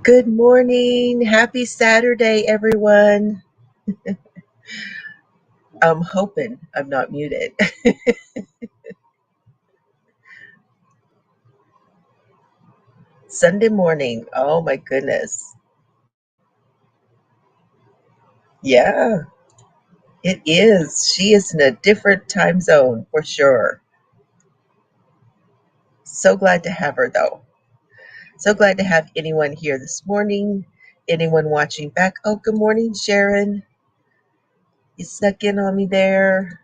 Good morning. Happy Saturday, everyone. I'm hoping I'm not muted. Sunday morning. Oh my goodness. Yeah, it is. She is in a different time zone for sure. So glad to have her though. So glad to have anyone here this morning. Anyone watching back. Oh, good morning, Sharon. You snuck in on me there.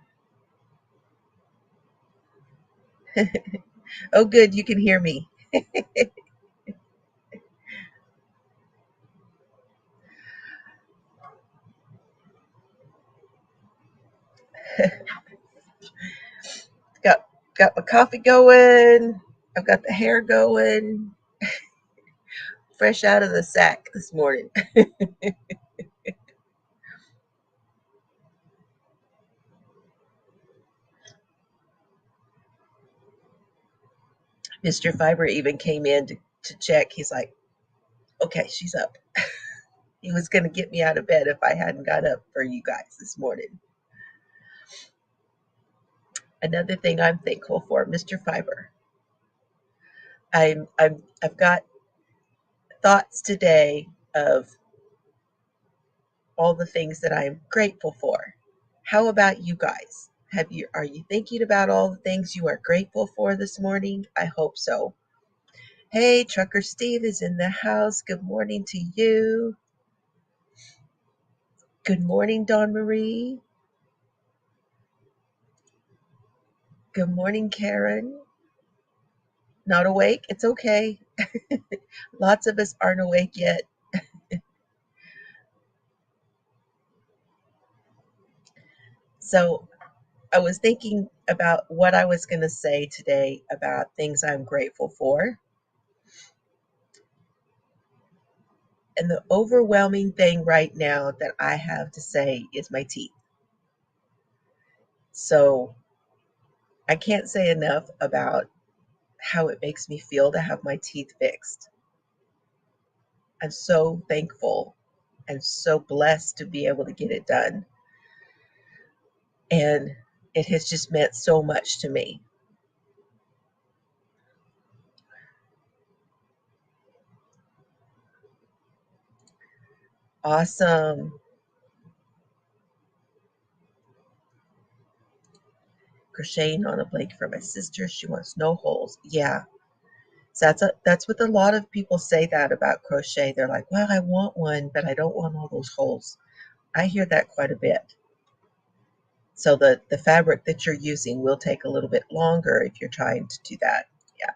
Oh, good. You can hear me. Got got my coffee going. I've got the hair going. Fresh out of the sack this morning. Mr. Fiber even came in to check. He's like, okay, she's up. He was going to get me out of bed if I hadn't got up for you guys this morning. Another thing I'm thankful for, Mr. Fiber. I've got thoughts today of all the things that I'm grateful for. How about you guys? Are you thinking about all the things you are grateful for this morning? I hope so. Hey, Trucker Steve is in the house. Good morning to you. Good morning, Dawn Marie. Good morning, Karen. Not awake? It's okay. Lots of us aren't awake yet. So I was thinking about what I was going to say today about things I'm grateful for. And the overwhelming thing right now that I have to say is my teeth. So I can't say enough about how it makes me feel to have my teeth fixed. I'm so thankful and so blessed to be able to get it done. And it has just meant so much to me. Awesome. Crocheting on a blanket for my sister. She wants no holes. Yeah. So that's what a lot of people say that about crochet. They're like, well, I want one, but I don't want all those holes. I hear that quite a bit. So the fabric that you're using will take a little bit longer if you're trying to do that. Yeah.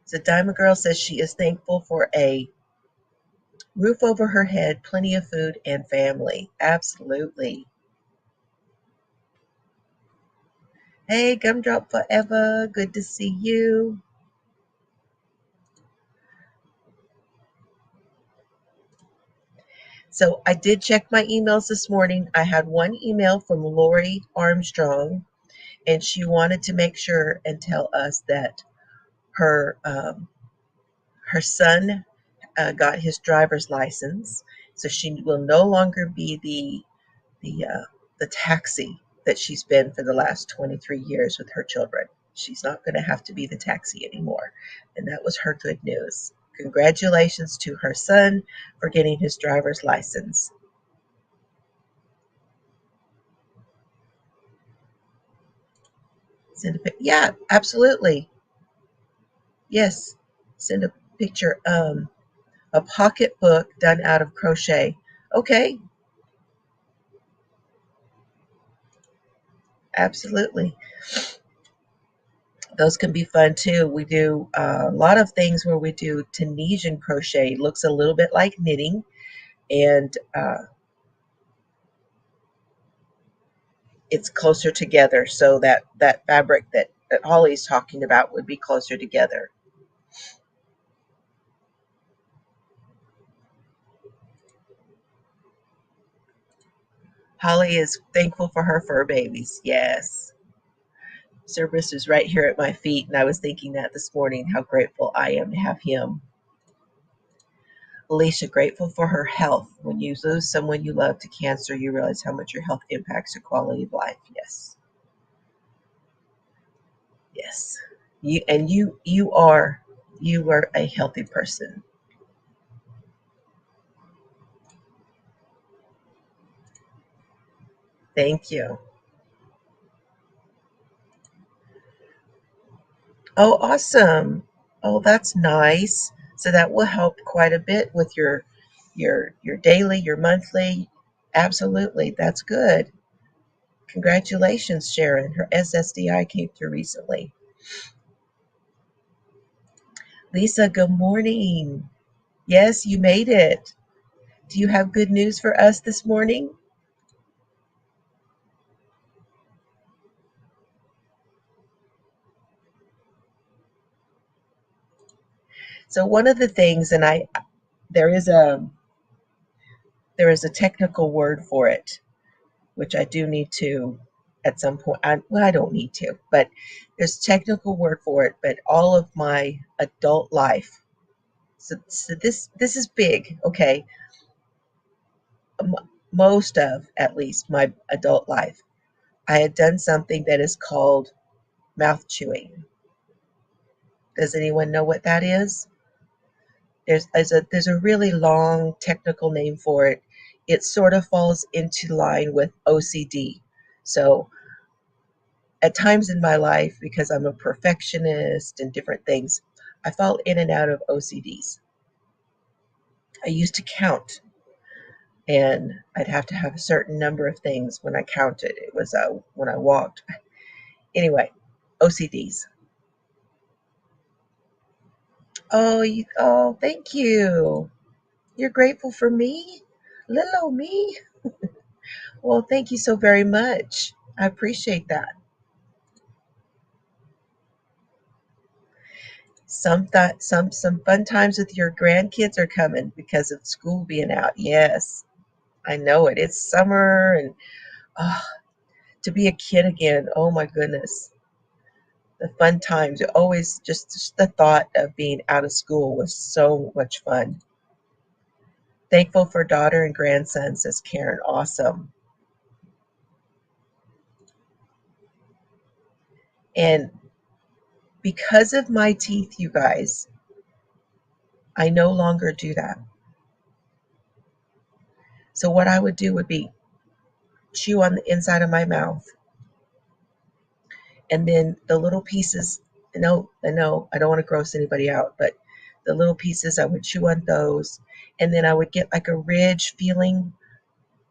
So Diamond Girl says she is thankful for a roof over her head, plenty of food, and family. Absolutely. Hey, Gumdrop Forever. Good to see you. So I did check my emails this morning. I had one email from Lori Armstrong, and she wanted to make sure and tell us that her her son got his driver's license, so she will no longer be the taxi that she's been for the last 23 years with her children. She's not going to have to be the taxi anymore, and that was her good news. Congratulations to her son for getting his driver's license. Send a yeah, absolutely. Yes, send a picture. A pocketbook done out of crochet. Okay, absolutely. Those can be fun too. We do a lot of things where we do Tunisian crochet. It looks a little bit like knitting, and it's closer together, so that fabric that Holly's talking about would be closer together. Holly is thankful for her fur babies. Yes. Cerberus is right here at my feet, and I was thinking that this morning, how grateful I am to have him. Alicia, grateful for her health. When you lose someone you love to cancer, you realize how much your health impacts your quality of life. Yes. Yes. You are a healthy person. Thank you. Oh, awesome. Oh, that's nice. So that will help quite a bit with your daily, your monthly. Absolutely. That's good. Congratulations, Sharon. Her SSDI came through recently. Lisa, good morning. Yes, you made it. Do you have good news for us this morning? So one of the things, and I there is a there is a technical word for it, which I do need to at some point. Well, I don't need to, but there's a technical word for it. But all of my adult life, so this is big, okay? Most of at least my adult life, I had done something that is called mouth chewing. Does anyone know what that is? There's a really long technical name for it. It sort of falls into line with OCD. So at times in my life, because I'm a perfectionist and different things, I fall in and out of OCDs. I used to count, and I'd have to have a certain number of things when I counted. It was when I walked. Anyway, OCDs. Oh, thank you. You're grateful for me, little me. Well, thank you so very much. I appreciate that. Some fun times with your grandkids are coming because of school being out. Yes, I know it. It's summer, and oh, to be a kid again. Oh my goodness, the fun times. Always just the thought of being out of school was so much fun. Thankful for daughter and grandson, says Karen. Awesome. And because of my teeth, you guys, I no longer do that. So what I would do would be chew on the inside of my mouth, and then the little pieces. No, I know I don't want to gross anybody out, but the little pieces I would chew on those, and then I would get like a ridge feeling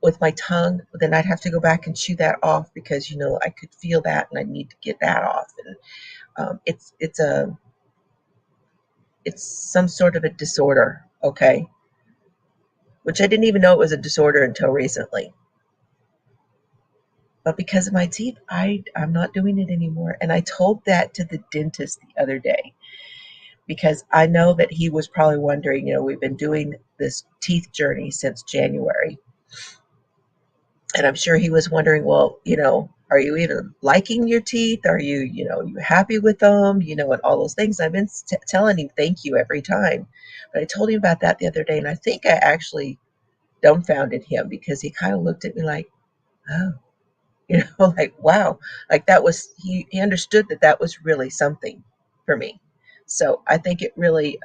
with my tongue. But then I'd have to go back and chew that off because I could feel that, and I need to get that off. And it's some sort of a disorder, okay? Which I didn't even know it was a disorder until recently. But because of my teeth, I'm not doing it anymore. And I told that to the dentist the other day because I know that he was probably wondering, we've been doing this teeth journey since January. And I'm sure he was wondering, well, are you even liking your teeth? Are you happy with them? And all those things. I've been telling him thank you every time. But I told him about that the other day, and I think I actually dumbfounded him because he kind of looked at me like, oh, like, wow, like that was, he understood that was really something for me. So I think it really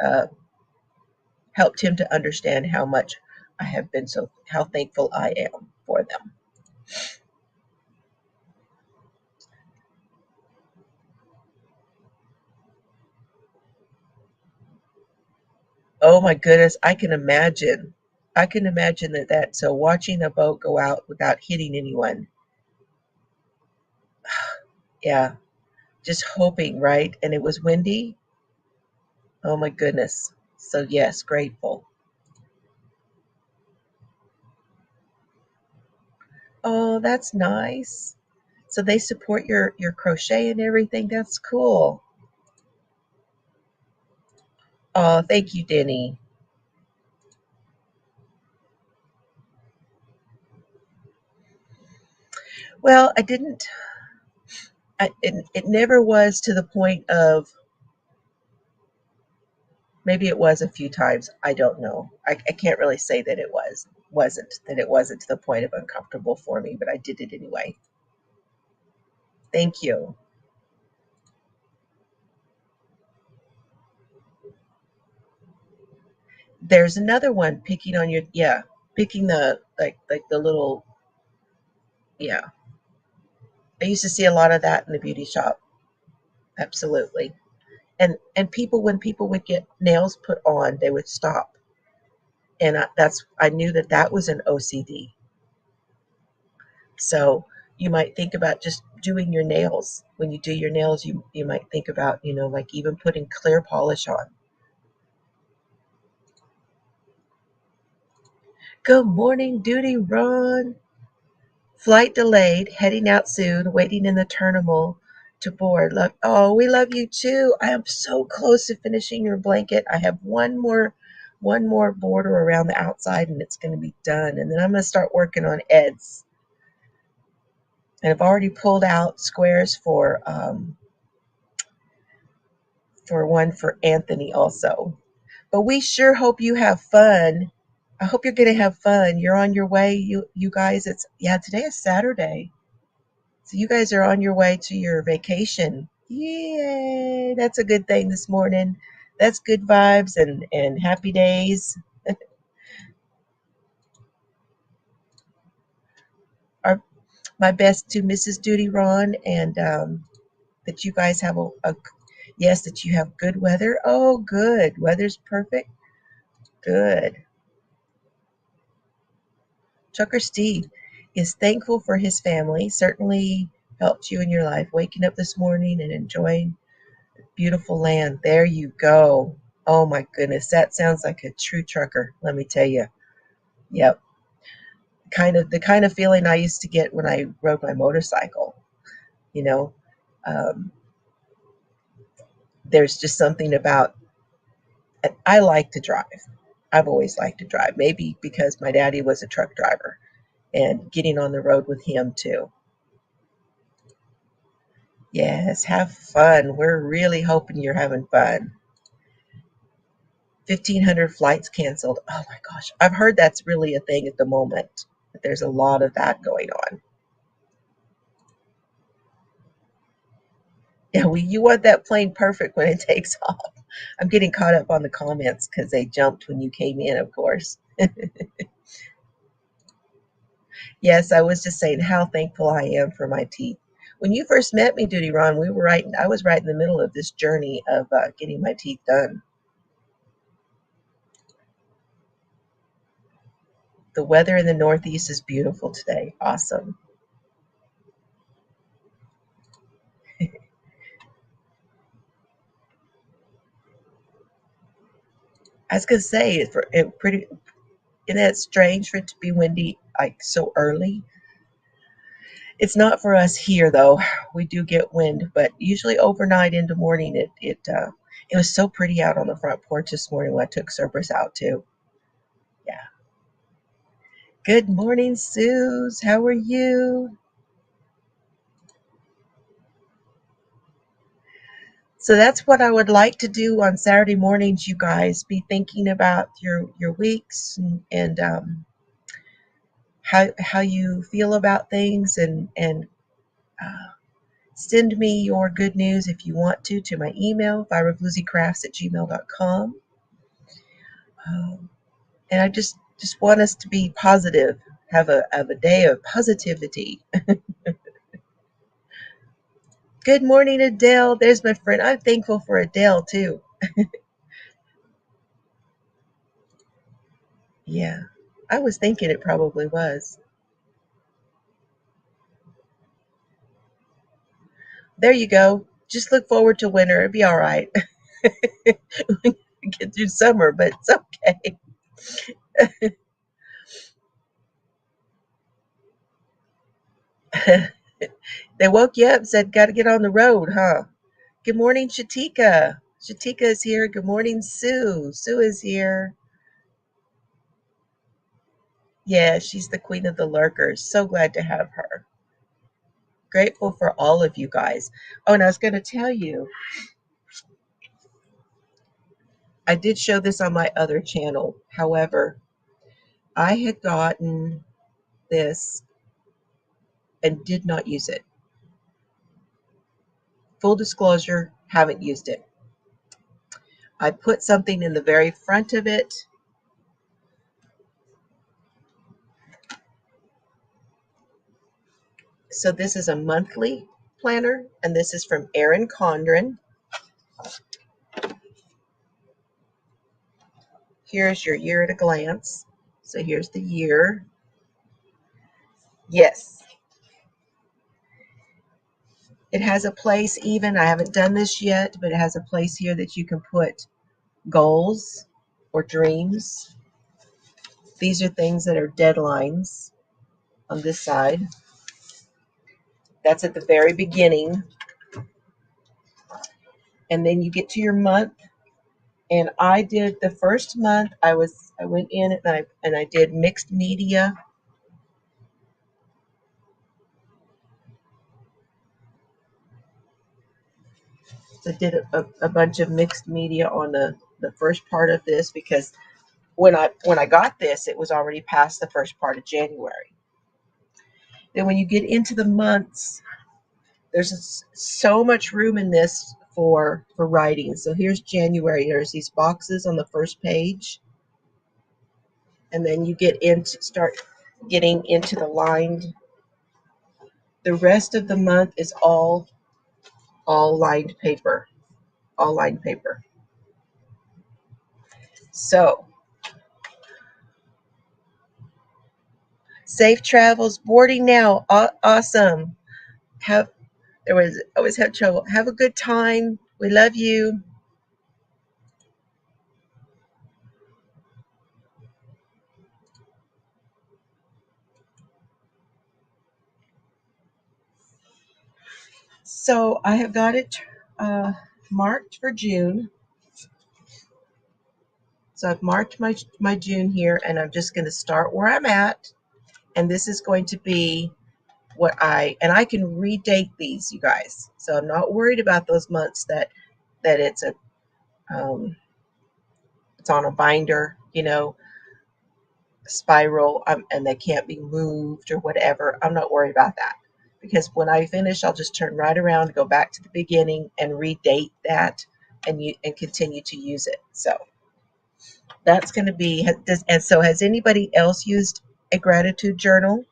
helped him to understand how much I have been, so how thankful I am for them. Oh my goodness, I can imagine that. So watching a boat go out without hitting anyone, yeah, just hoping, right? And it was windy. Oh my goodness. So yes, grateful. Oh, that's nice. So they support your crochet and everything. That's cool. Oh, thank you, Denny. Well, I didn't. It never was to the point of, maybe it was a few times. I don't know. I can't really say that it wasn't to the point of uncomfortable for me, but I did it anyway. Thank you. There's another one, picking on your, yeah, picking the, like the little, yeah. I used to see a lot of that in the beauty shop. Absolutely. And people, when people would get nails put on, they would stop, and I knew that that was an OCD. So you might think about just doing your nails. When you do your nails, you might think about, like even putting clear polish on. Good morning, Duty Ron. Flight delayed, heading out soon, waiting in the terminal to board. Oh, we love you too. I am so close to finishing your blanket. I have one more border around the outside and it's going to be done. And then I'm going to start working on Ed's. And I've already pulled out squares for one for Anthony also. But we sure hope you have fun. I hope you're going to have fun. You're on your way. You guys, today is Saturday. So you guys are on your way to your vacation. Yay! That's a good thing this morning. That's good vibes and happy days. Our, my best to Mrs. Duty Ron, and that you guys have yes, that you have good weather. Oh, good. Weather's perfect. Good. Chucker Steve is thankful for his family. Certainly helped you in your life. Waking up this morning and enjoying beautiful land. There you go. Oh my goodness, that sounds like a true trucker, let me tell you. Yep. The kind of feeling I used to get when I rode my motorcycle, you know. Um, there's just something about, and I like to drive. I've always liked to drive, maybe because my daddy was a truck driver and getting on the road with him too. Yes, have fun. We're really hoping you're having fun. 1,500 flights canceled. Oh my gosh. I've heard that's really a thing at the moment. That there's a lot of that going on. Yeah, you want that plane perfect when it takes off. I'm getting caught up on the comments because they jumped when you came in, of course. Yes, I was just saying how thankful I am for my teeth. When you first met me, Duty Ron, I was right in the middle of this journey of getting my teeth done. The weather in the Northeast is beautiful today. Awesome. I was gonna say isn't that strange for it to be windy like so early? It's not for us here though. We do get wind, but usually overnight into morning it was so pretty out on the front porch this morning when I took Cerberus out too. Yeah. Good morning, Suze. How are you? So that's what I would like to do on Saturday mornings, you guys. Be thinking about your weeks and how you feel about things and uh, send me your good news if you want to my email, vibrafloozycrafts@gmail.com. And I just want us to be positive, have a day of positivity. Good morning, Adele. There's my friend. I'm thankful for Adele too. Yeah, I was thinking it probably was. There you go. Just look forward to winter. It'll be all right. Get through summer, but it's okay. They woke you up, said, got to get on the road, huh? Good morning, Shatika. Shatika is here. Good morning, Sue. Sue is here. Yeah, she's the queen of the lurkers. So glad to have her. Grateful for all of you guys. Oh, and I was going to tell you, I did show this on my other channel. However, I had gotten this and did not use it. Full disclosure, haven't used it. I put something in the very front of it. So this is a monthly planner, and this is from Erin Condren. Here's your year at a glance. So here's the year. Yes. It has a place even, I haven't done this yet, but it has a place here that you can put goals or dreams. These are things that are deadlines on this side. That's at the very beginning. And then you get to your month. And I did the first month, I went in and I did mixed media. So I did a bunch of mixed media on the first part of this, because when I got this, it was already past the first part of January. Then when you get into the months, there's so much room in this for writing. So here's January. There's these boxes on the first page, and then you start getting into the lined. The rest of the month is all lined paper, all lined paper. So safe travels, boarding now. Awesome. I always have trouble. Have a good time. We love you. So I have got it marked for June. So I've marked my June here, and I'm just going to start where I'm at. And this is going to be and I can redate these, you guys. So I'm not worried about those months that it's it's on a binder, spiral, and they can't be moved or whatever. I'm not worried about that, because when I finish, I'll just turn right around, go back to the beginning, and redate that, and continue to use it. So that's going to be. And so, has anybody else used a gratitude journal?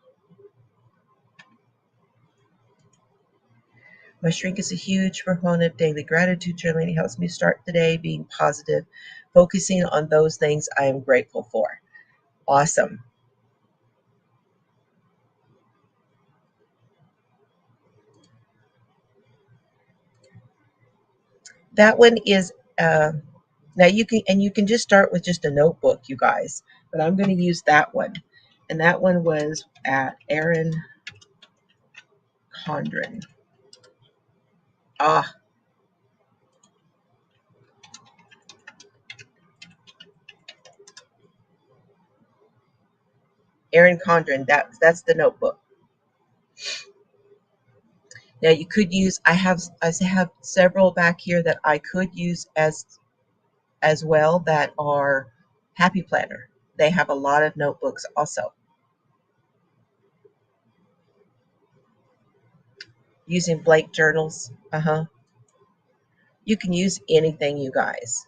My shrink is a huge proponent of daily gratitude journaling. It helps me start the day being positive, focusing on those things I am grateful for. Awesome. That one is now you can just start with just a notebook, you guys. But I'm going to use that one, and that one was at Erin Condren. Ah, Erin Condren. That's the notebook. Now you could use. I have several back here that I could use as well that are Happy Planner. They have a lot of notebooks also. Using blank journals. You can use anything, you guys.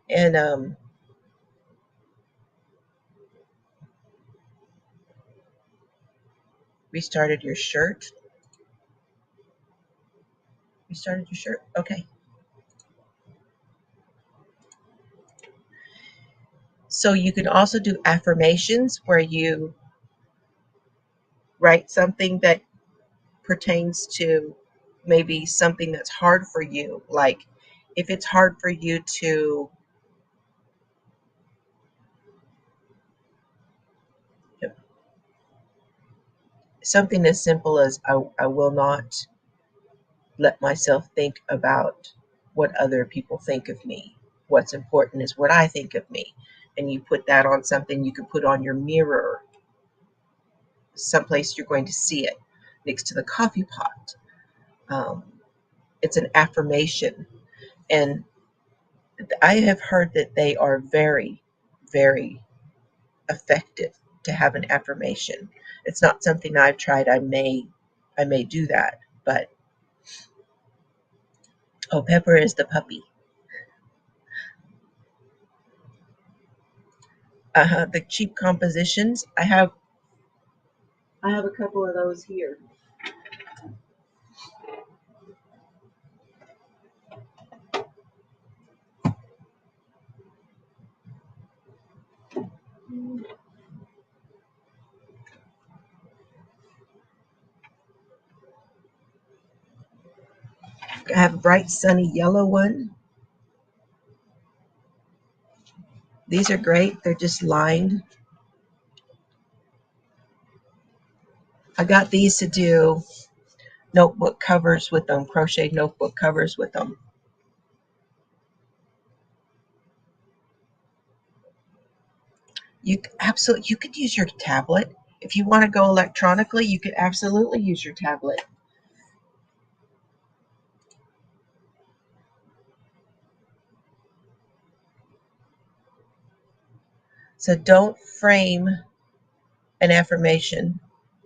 And restarted your shirt. Restarted your shirt. Okay. So you can also do affirmations where you write something that pertains to maybe something that's hard for you. Like if it's hard for you to something as simple as I will not let myself think about what other people think of me. What's important is what I think of me. And you put that on something you can put on your mirror, someplace you're going to see it, next to the coffee pot. Um, it's an affirmation. And I have heard that they are very, very effective to have an affirmation. It's not something I've tried. I may do that, but oh, Pepper is the puppy. The cheap compositions. I have a couple of those here. I have a bright sunny yellow one. These are great. They're just lined. I got these to do notebook covers with them, crochet notebook covers with them. You could use your tablet. If you want to go electronically, you could absolutely use your tablet. So don't frame an affirmation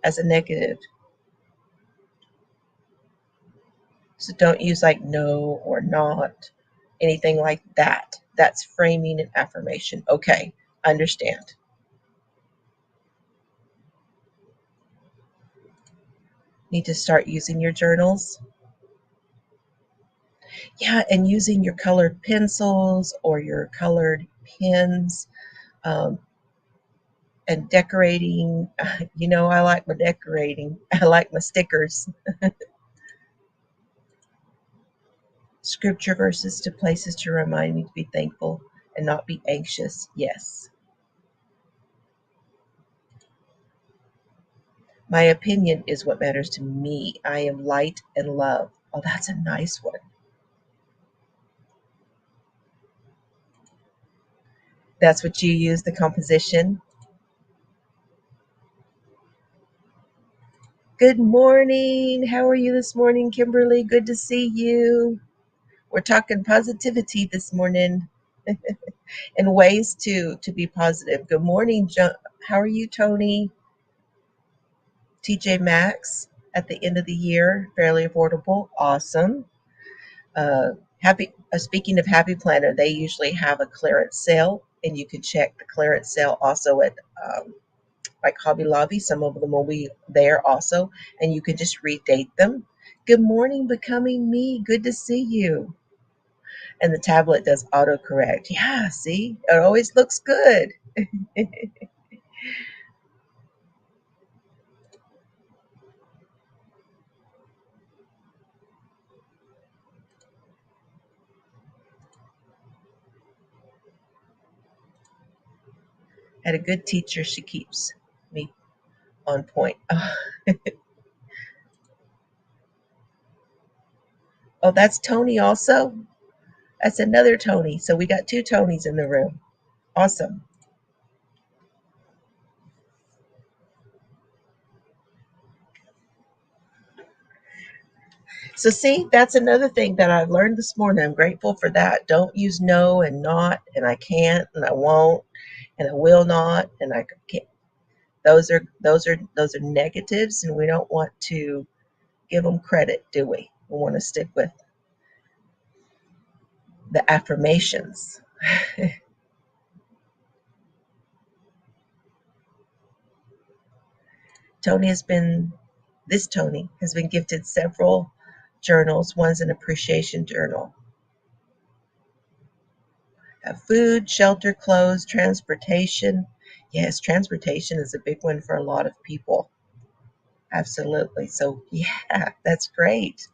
as a negative. So don't use like no or not, anything like that. That's framing an affirmation. Okay, understand. Need to start using your journals. Yeah, and using your colored pencils or your colored pens, um, and decorating. You know, I like my decorating. I like my stickers. Scripture verses to places to remind me to be thankful and not be anxious. Yes. My opinion is what matters to me. I am light and love. Oh, that's a nice one. That's what you use, the composition. Good morning. How are you this morning, Kimberly? Good to see you. We're talking positivity this morning and ways to be positive. Good morning, how are you, Tony? TJ Maxx at the end of the year, fairly affordable. Awesome. Happy. Speaking of Happy Planner, they usually have a clearance sale, and you can check the clearance sale also at like Hobby Lobby. Some of them will be there also, and you can just redate them. Good morning, Becoming Me. Good to see you. And the tablet does autocorrect. Yeah, see, it always looks good. Had a good teacher. She keeps me on point. Oh, that's Tony also. That's another Tony. So we got two Tonys in the room. Awesome. So see, that's another thing that I've learned this morning. I'm grateful for that. Don't use no and not and I can't and I won't and I will not and I can't. Those are negatives, and we don't want to give them credit, do we? We want to stick with the affirmations. Tony has been this Tony has been gifted several journals. One's an appreciation journal. Have food, shelter, clothes, transportation. Yes, transportation is a big one for a lot of people. Absolutely. So yeah, that's great.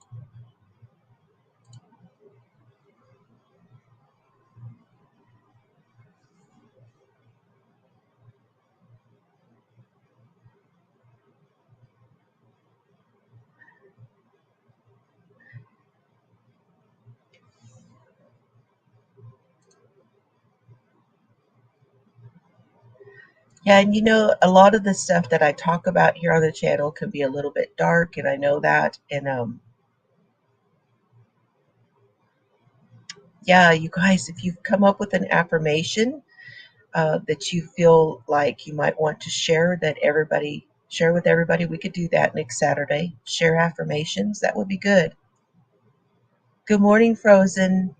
Yeah, and a lot of the stuff that I talk about here on the channel can be a little bit dark, and I know that. And yeah, you guys, if you've come up with an affirmation that you feel like you might want to share with everybody, we could do that next Saturday. Share affirmations. That would be good. Good morning, Frozen.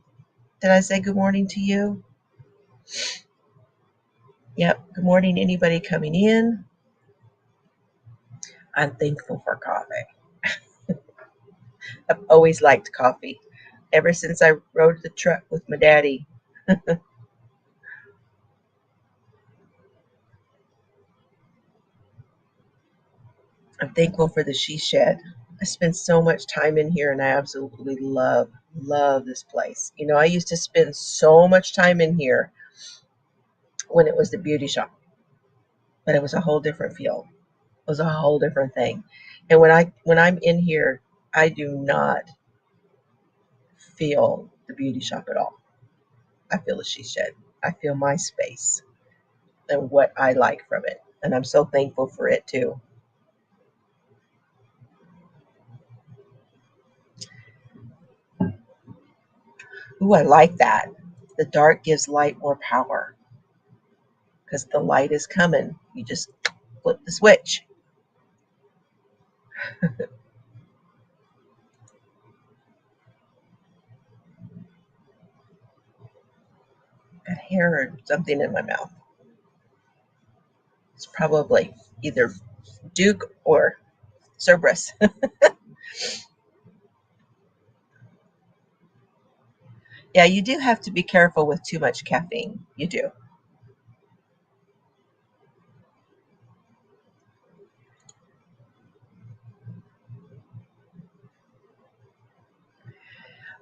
Did I say good morning to you? Yep. Good morning, anybody coming in. I'm thankful for coffee. I've always liked coffee. Ever since I rode the truck with my daddy. I'm thankful for the she shed. I spend so much time in here and I absolutely love this place. I used to spend so much time in here when it was the beauty shop, but it was a whole different feel. It was a whole different thing. And when I'm in here, I do not feel the beauty shop at all. I feel the she shed. I feel my space and what I like from it. And I'm so thankful for it too. Ooh, I like that. The dark gives light more power because the light is coming. You just flip the switch. Got hair or something in my mouth. It's probably either Duke or Cerberus. Yeah, you do have to be careful with too much caffeine. You do.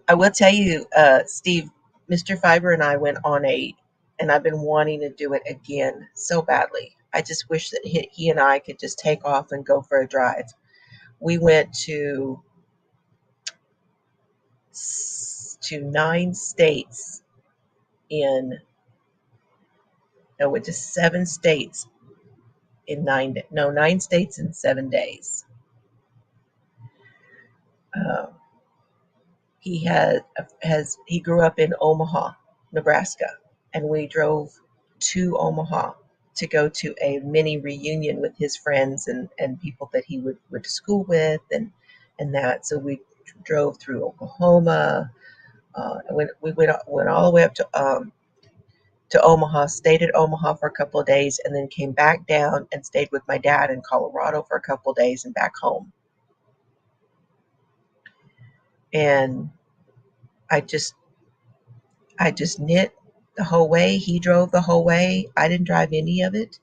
I will tell you, Steve, Mr. Fiber and I went on and I've been wanting to do it again so badly. I just wish that he and I could just take off and go for a drive. We went to 9 states in, no, went to 7 states in 9 states in 7 days. Uh, he grew up in Omaha, Nebraska, and we drove to Omaha to go to a mini reunion with his friends and people that he went to school with and that. So we drove through Oklahoma. We went all the way up to Omaha, stayed at Omaha for a couple of days, and then came back down and stayed with my dad in Colorado for a couple of days and back home. And I just I just knit the whole way. He drove the whole way. I didn't drive any of it.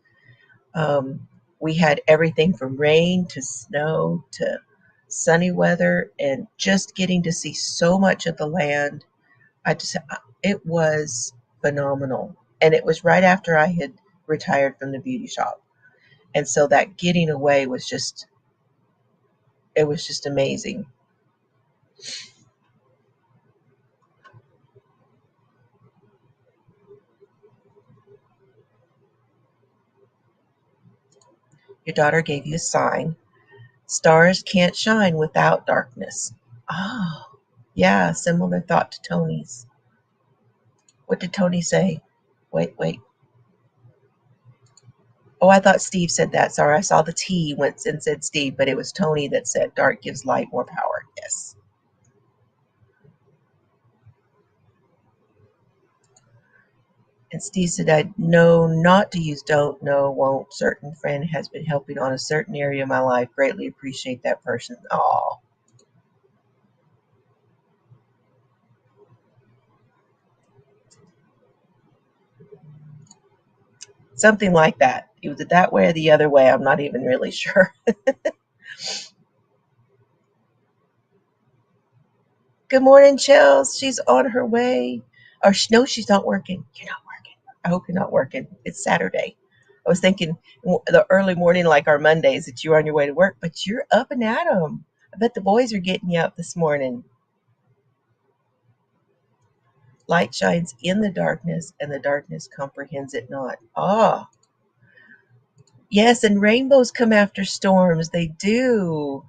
We had everything from rain to snow to sunny weather and just getting to see so much of the land. It was phenomenal. And it was right after I had retired from the beauty shop. And so that getting away it was just amazing. Your daughter gave you a sign. Stars can't shine without darkness. Oh, yeah, similar thought to Tony's. What did Tony say? Wait. Oh, I thought Steve said that. Sorry, I saw the T went and said Steve, but it was Tony that said dark gives light more power. Yes. And Steve said, I know not to use don't, know, won't. Certain friend has been helping on a certain area of my life. Greatly appreciate that person. Oh, something like that. It was that way or the other way. I'm not even really sure. Good morning, Chels. She's on her way. Or no, she's not working. You're not working. I hope you're not working. It's Saturday. I was thinking the early morning, like our Mondays, that you're on your way to work, but you're up and at 'em. I bet the boys are getting you up this morning. Light shines in the darkness, and the darkness comprehends it not. Ah, Yes, and rainbows come after storms. They do.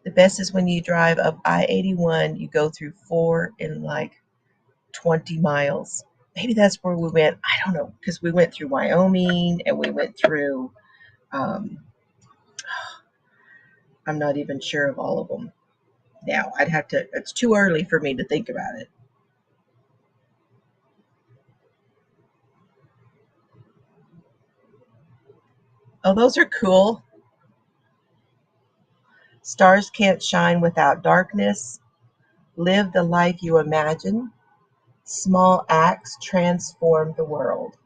The best is when you drive up I-81, you go through 4 in like 20 miles. Maybe that's where we went. I don't know, because we went through Wyoming and we went through, um, I'm not even sure of all of them now. I'd have to, it's too early for me to think about it. Oh, those are cool. Stars can't shine without darkness. Live the life you imagine. Small acts transform the world.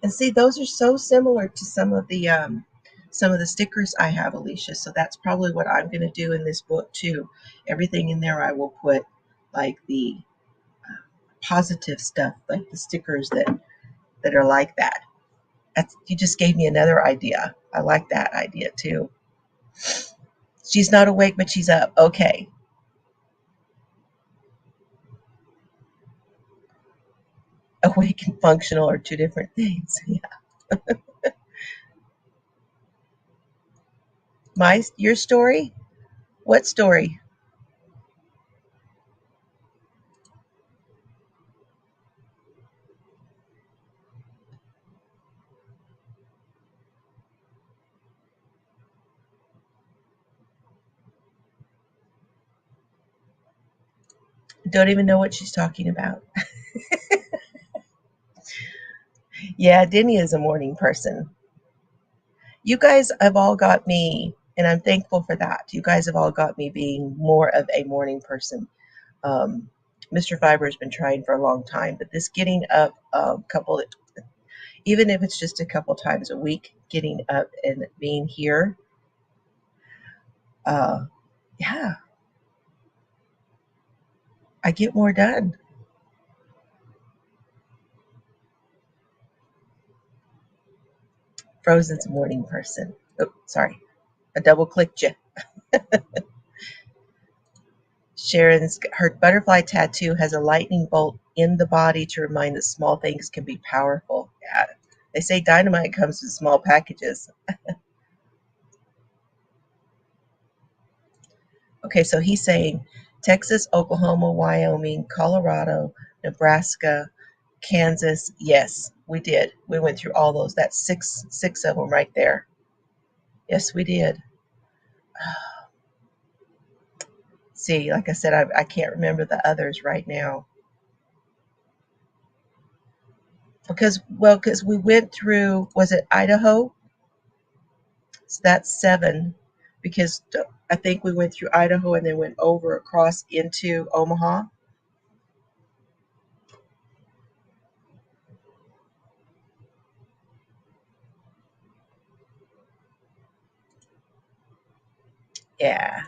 And see, those are so similar to some of the stickers I have, Alicia. So that's probably what I'm going to do in this book too. Everything in there I will put like the positive stuff, like the stickers that are like that. You just gave me another idea. I like that idea too. She's not awake, but she's up. Okay. Awake and functional are two different things. Yeah. Your story? What story? Don't even know what she's talking about. Yeah, Denny is a morning person. You guys have all got me, and I'm thankful for that. You guys have all got me being more of a morning person. Um, Mr. Fiber has been trying for a long time, but this getting up a couple, even if it's just a couple times a week, getting up and being here, uh, yeah, I get more done. Frozen's a morning person. Oh, sorry, I double clicked you. Sharon's her butterfly tattoo has a lightning bolt in the body to remind that small things can be powerful. Yeah, they say dynamite comes in small packages. Okay, so he's saying Texas, Oklahoma, Wyoming, Colorado, Nebraska, Kansas. Yes, we did. We went through all those. That's six of them right there. Yes, we did. See, like I said, I can't remember the others right now because we went through. Was it Idaho? So that's 7 because I think we went through Idaho and then went over across into Omaha. Yeah.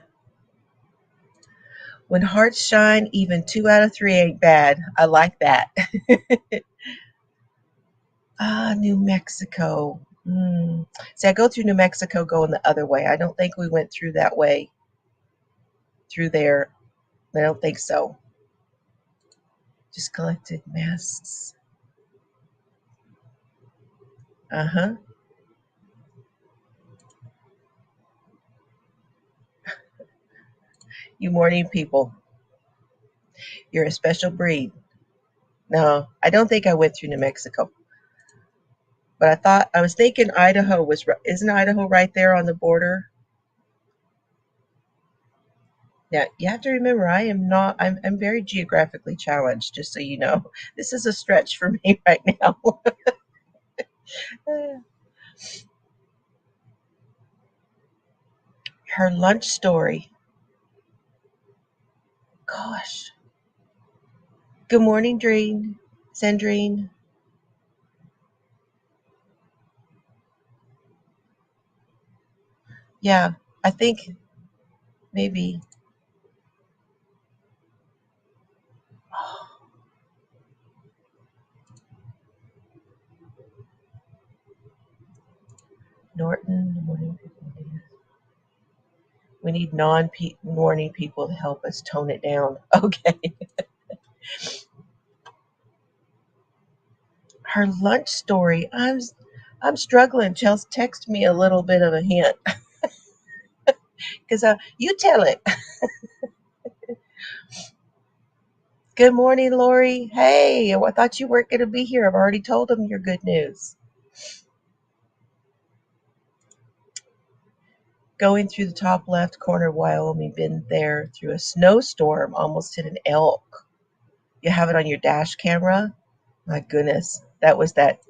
When hearts shine, even 2 out of 3 ain't bad. I like that. New Mexico. See, I go through New Mexico going the other way. I don't think we went through that way through there. I don't think so. Just collected masks. Uh huh. You morning people, you're a special breed. No, I don't think I went through New Mexico. But I was thinking Idaho isn't Idaho right there on the border? Yeah, you have to remember I am not I'm very geographically challenged, just so you know. This is a stretch for me right now. Her lunch story. Gosh. Good morning, Dream. Sandrine. Yeah, I think maybe Norton. Morning people. We need non-morning people to help us tone it down. Okay. Her lunch story. I'm struggling. Chelsea, text me a little bit of a hint because you tell it. Good morning, Lori. Hey, I thought you weren't going to be here. I've already told them your good news. Going through the top left corner of Wyoming, been there through a snowstorm, almost hit an elk. You have it on your dash camera? My goodness, that was that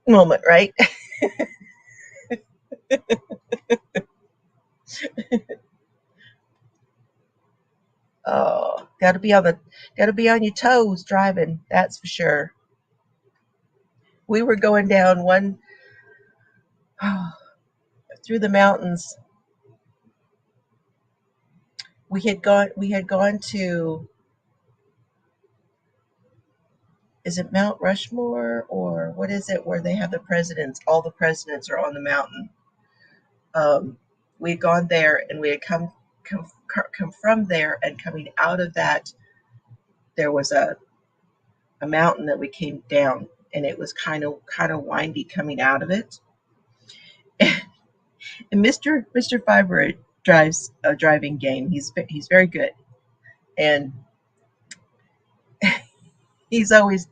moment, right? Oh, gotta be on your toes driving, that's for sure. We were going down one through the mountains. We had gone to, is it Mount Rushmore or what is it where they have the presidents? All the presidents are on the mountain. Um, we had gone there and we had come from there, and coming out of that, there was a mountain that we came down, and it was kind of windy coming out of it. And Mr. Fiber drives a driving game. He's very good, and he's always,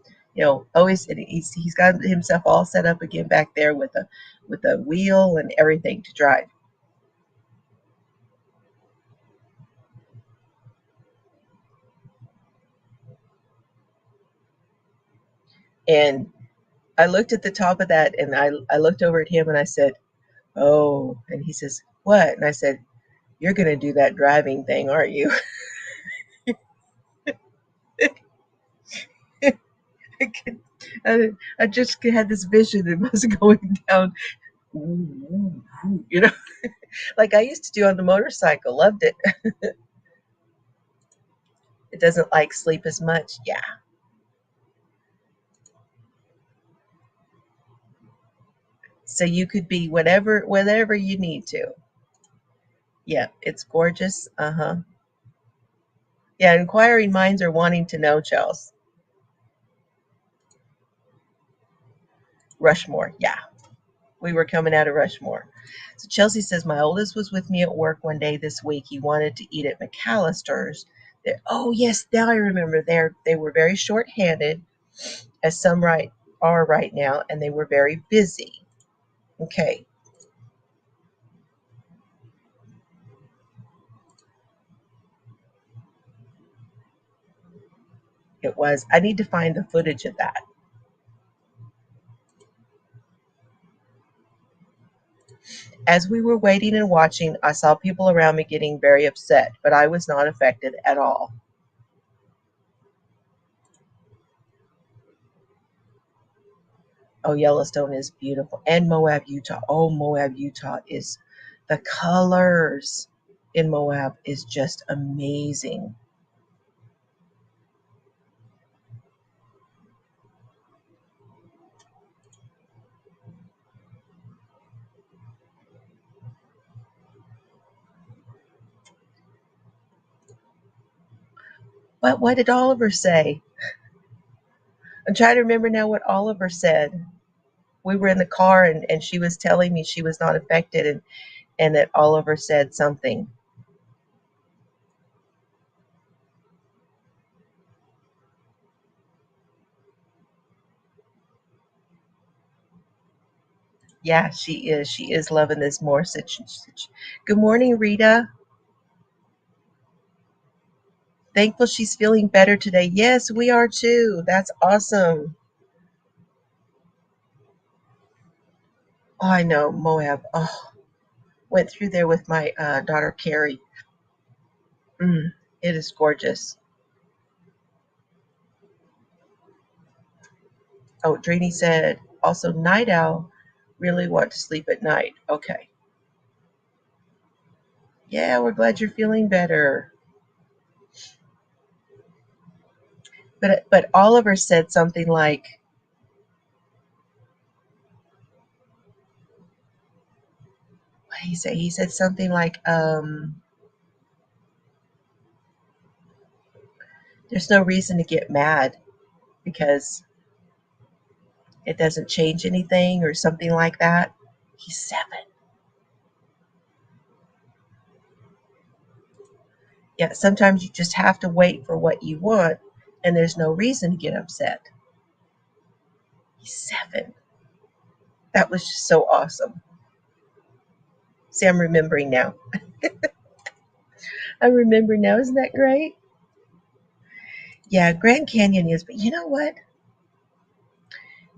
always, and he's got himself all set up again back there with a wheel and everything to drive. And I looked at the top of that, and I looked over at him and I said, "Oh," and he says, "What?" And I said, "You're going to do that driving thing, aren't you?" I just had this vision of us going down, you know, like I used to do on the motorcycle. Loved it. It doesn't like sleep as much. Yeah. So you could be whatever you need to. Yeah, it's gorgeous. Uh-huh. Yeah, inquiring minds are wanting to know, Chels. Rushmore. Yeah, we were coming out of Rushmore. So Chelsea says, my oldest was with me at work one day this week. He wanted to eat at McAllister's. Oh yes, now I remember. They were very short-handed, as some are right now, and they were very busy. Okay, it was. I need to find the footage of that. As we were waiting and watching, I saw people around me getting very upset, but I was not affected at all. Oh, Yellowstone is beautiful. And Moab, Utah. Oh, Moab, Utah is, the colors in Moab is just amazing. But what did Oliver say? I'm trying to remember now what Oliver said. We were in the car, and she was telling me she was not affected, and that Oliver said something. Yeah, she is. She is loving this more. Good morning, Rita. Thankful she's feeling better today. Yes, we are too. That's awesome. Oh, I know, Moab. Oh, went through there with my daughter Carrie. It is gorgeous. Oh, Drini said also night owl, really want to sleep at night. Okay. Yeah, we're glad you're feeling better. But Oliver said something like, what did he say? He said something like, there's no reason to get mad because it doesn't change anything or something like that. He's 7. Yeah, sometimes you just have to wait for what you want, and there's no reason to get upset. He's 7. That was just so awesome. See, I'm remembering now. I remember now. Isn't that great? Yeah, Grand Canyon is, but you know what?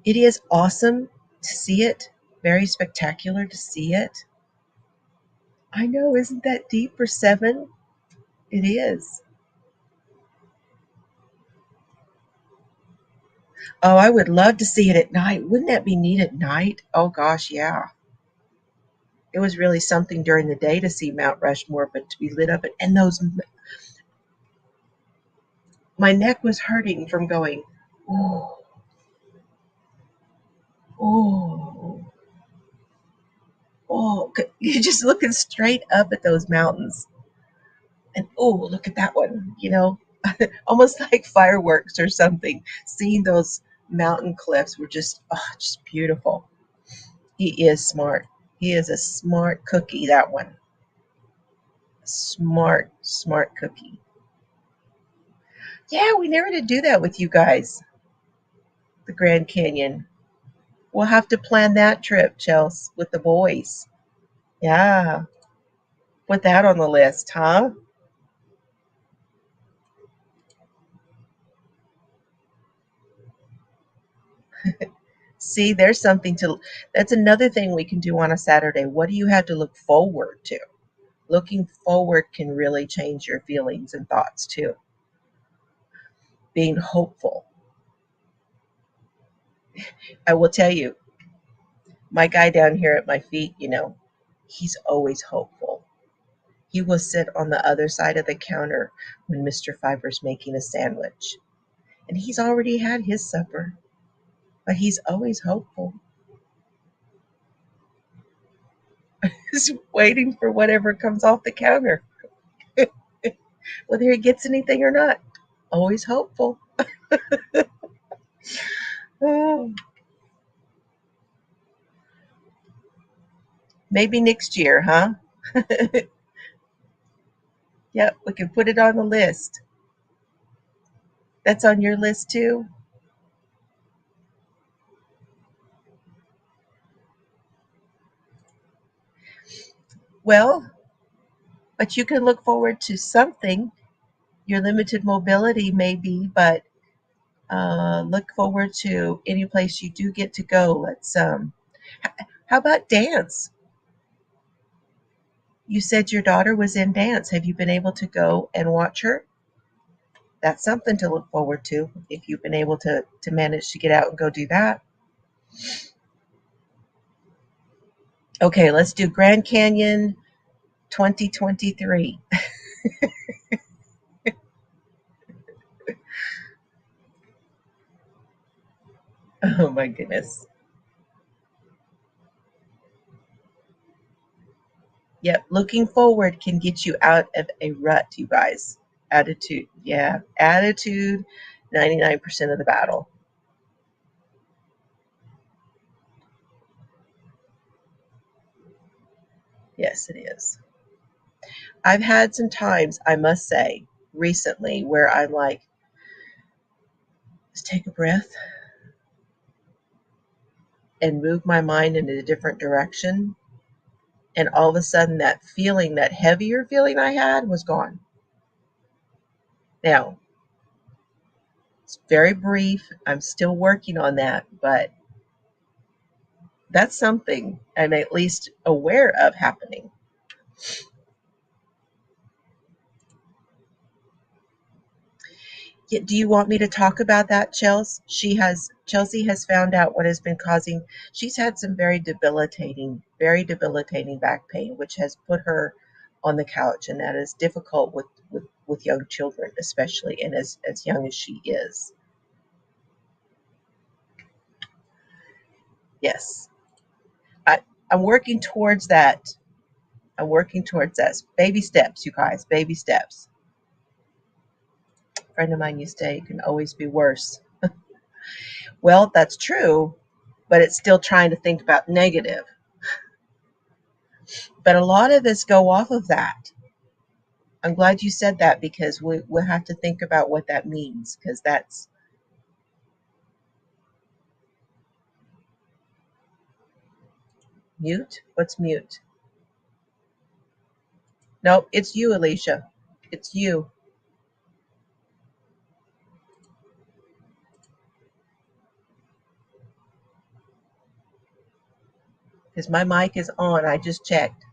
It is awesome to see it. Very spectacular to see it. I know, isn't that deep for 7? It is. Oh, I would love to see it at night. Wouldn't that be neat at night? Oh gosh, yeah. It was really something during the day to see Mount Rushmore, but to be lit up and those, my neck was hurting from going, oh, oh, oh. You're just looking straight up at those mountains, and oh, look at that one. Almost like fireworks or something. Seeing those mountain cliffs were just beautiful. He is smart. He is a smart cookie, that one. Smart, smart cookie. Yeah, we never did do that with you guys, the Grand Canyon. We'll have to plan that trip, Chels, with the boys. Yeah, put that on the list, huh? See, there's something to, that's another thing we can do on a Saturday. What do you have to look forward to? Looking forward can really change your feelings and thoughts too. Being hopeful. I will tell you, my guy down here at my feet, he's always hopeful. He will sit on the other side of the counter when Mr. Fiver's making a sandwich. And he's already had his supper, but he's always hopeful. He's waiting for whatever comes off the counter, whether he gets anything or not. Always hopeful. Oh, maybe next year, huh? Yep, we can put it on the list. That's on your list too? Well, but you can look forward to something. Your limited mobility maybe, but look forward to any place you do get to go. How about dance? You said your daughter was in dance. Have you been able to go and watch her? That's something to look forward to if you've been able to manage to get out and go do that. Okay, let's do Grand Canyon 2023. Oh my goodness. Yep, looking forward can get you out of a rut, you guys. Attitude, yeah, attitude, 99% of the battle. Yes, it is. I've had some times, I must say, recently where I'm like, let's take a breath and move my mind in a different direction. And all of a sudden, that feeling, that heavier feeling I had, was gone. Now, it's very brief. I'm still working on that, but that's something I'm at least aware of happening. Do you want me to talk about that, Chelsea? Chelsea has found out what has been causing. She's had some very debilitating back pain, which has put her on the couch, and that is difficult with young children, especially, and as young as she is. Yes, I, I'm working towards that. I'm working towards that. Baby steps, you guys. Baby steps. A friend of mine used to say it can always be worse. Well, that's true. but it's still trying to think about negative. But a lot of us go off of that. I'm glad you said that because we'll have to think about what that means, because that's mute. What's mute? No, it's you, Alicia. It's you. Because my mic is on. I just checked.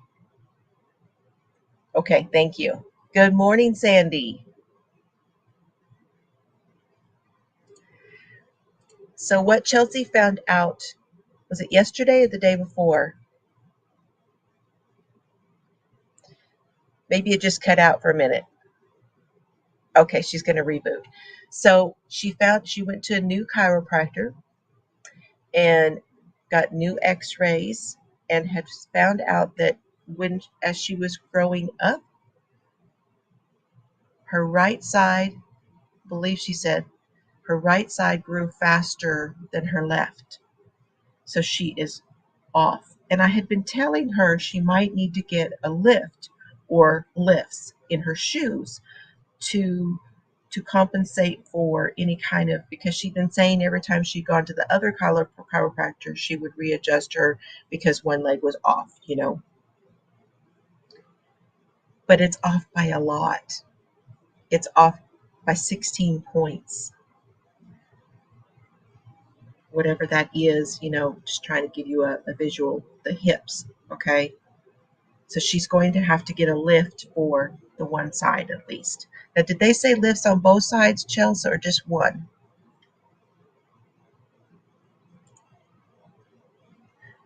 Okay, thank you. Good morning, Sandy. So what Chelsea found out, was it yesterday or the day before? Maybe it just cut out for a minute. Okay, she's going to reboot. So she went to a new chiropractor and got new x-rays and had found out that as she was growing up, her right side, I believe she said, her right side grew faster than her left. So she is off. And I had been telling her she might need to get a lift or lifts in her shoes to compensate for any kind of, because she'd been saying every time she'd gone to the other chiropractor, she would readjust her because one leg was off. But it's off by a lot. It's off by 16 points. Whatever that is, just trying to give you a visual, the hips, okay? So she's going to have to get a lift for the one side at least. Now, did they say lifts on both sides, Chelsea, or just one?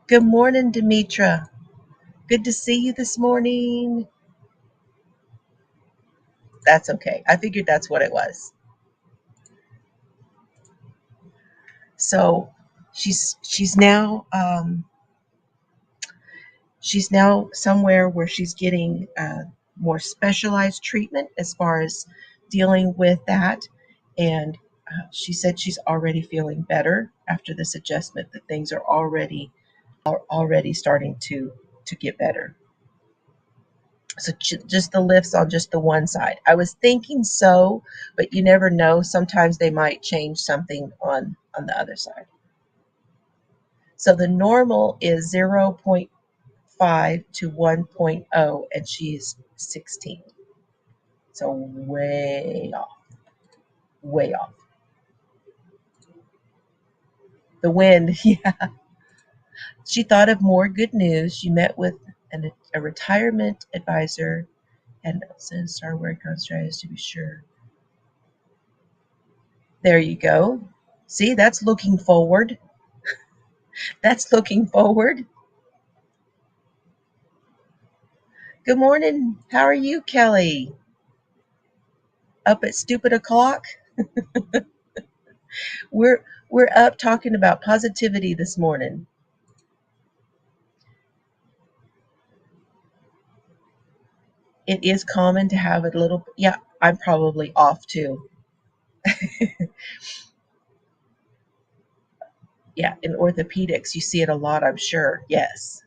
Good morning, Demetra. Good to see you this morning. That's okay. I figured that's what it was. So she's now somewhere where she's getting more specialized treatment as far as dealing with that, and she said she's already feeling better after this adjustment. That things are already starting to get better. So just the lifts on just the one side. I was thinking so, but you never know. Sometimes they might change something on the other side. So the normal is 0.5 to 1.0, and she's 16. So way off, way off. The wind, yeah. She thought of more good news. She met with a retirement advisor and started working on strategies to be sure. There you go. See, that's looking forward. That's looking forward. Good morning. How are you, Kelly? Up at stupid o'clock? We're up talking about positivity this morning. It is common to have a little, yeah, I'm probably off too. Yeah, in orthopedics, you see it a lot, I'm sure. Yes.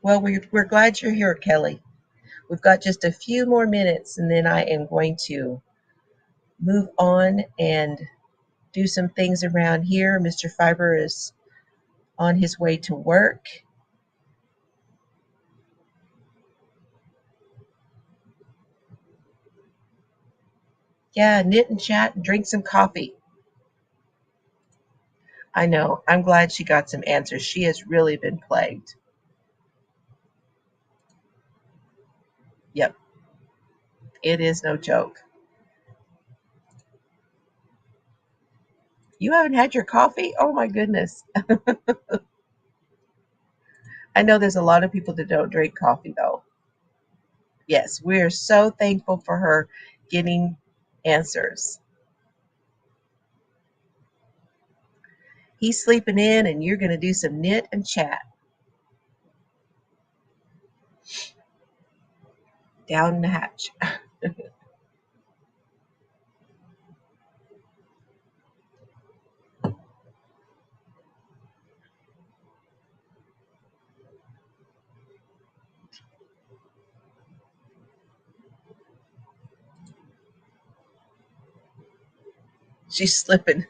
Well, we're glad you're here, Kelly. We've got just a few more minutes, and then I am going to move on and do some things around here. Mr. Fiber is on his way to work. Yeah, knit and chat and drink some coffee. I know. I'm glad she got some answers. She has really been plagued. Yep, it is no joke. You haven't had your coffee? Oh my goodness. I know there's a lot of people that don't drink coffee though. Yes, we are so thankful for her getting answers. He's sleeping in, and you're going to do some knit and chat. Down in the hatch. She's slipping.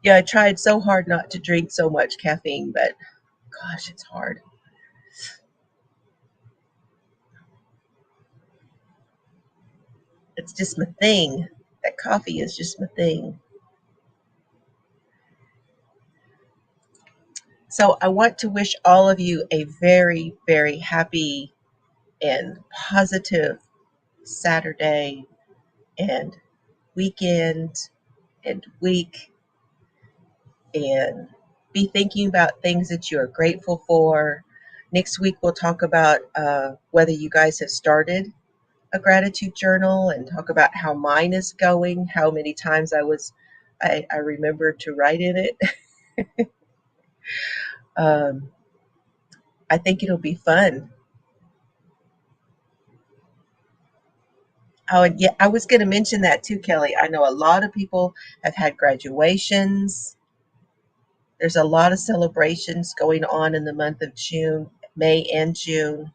Yeah, I tried so hard not to drink so much caffeine, but gosh, it's hard. It's just my thing. That coffee is just my thing. So I want to wish all of you a very, very happy and positive Saturday and weekend and week, and be thinking about things that you are grateful for. Next week, we'll talk about whether you guys have started a gratitude journal and talk about how mine is going, how many times I remember to write in it. um, I think it'll be fun. Oh, and yeah, I was going to mention that too, Kelly. I know a lot of people have had graduations. There's a lot of celebrations going on in the month of June, May, and June.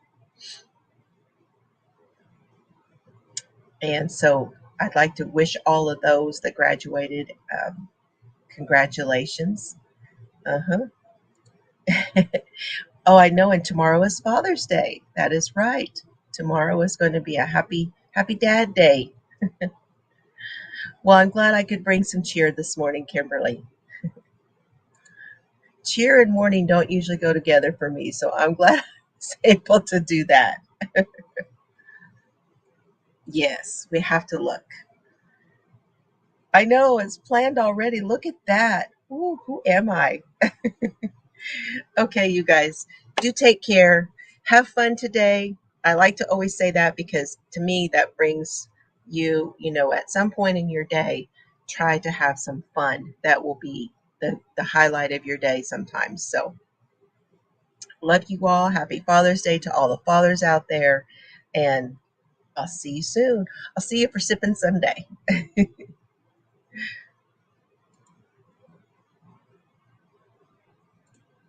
And so I'd like to wish all of those that graduated congratulations. Uh-huh. Oh, I know. And tomorrow is Father's Day. That is right. Tomorrow is going to be a happy dad day. Well, I'm glad I could bring some cheer this morning, Kimberly. Cheer and morning don't usually go together for me, so I'm glad I was able to do that. Yes, we have to look. I know it's planned already. Look at that. Ooh, who am I? Okay, you guys, do take care. Have fun today. I like to always say that because to me, that brings at some point in your day, try to have some fun. That will be the highlight of your day sometimes. So, love you all. Happy Father's Day to all the fathers out there. And I'll see you soon. I'll see you for Sipping Sunday.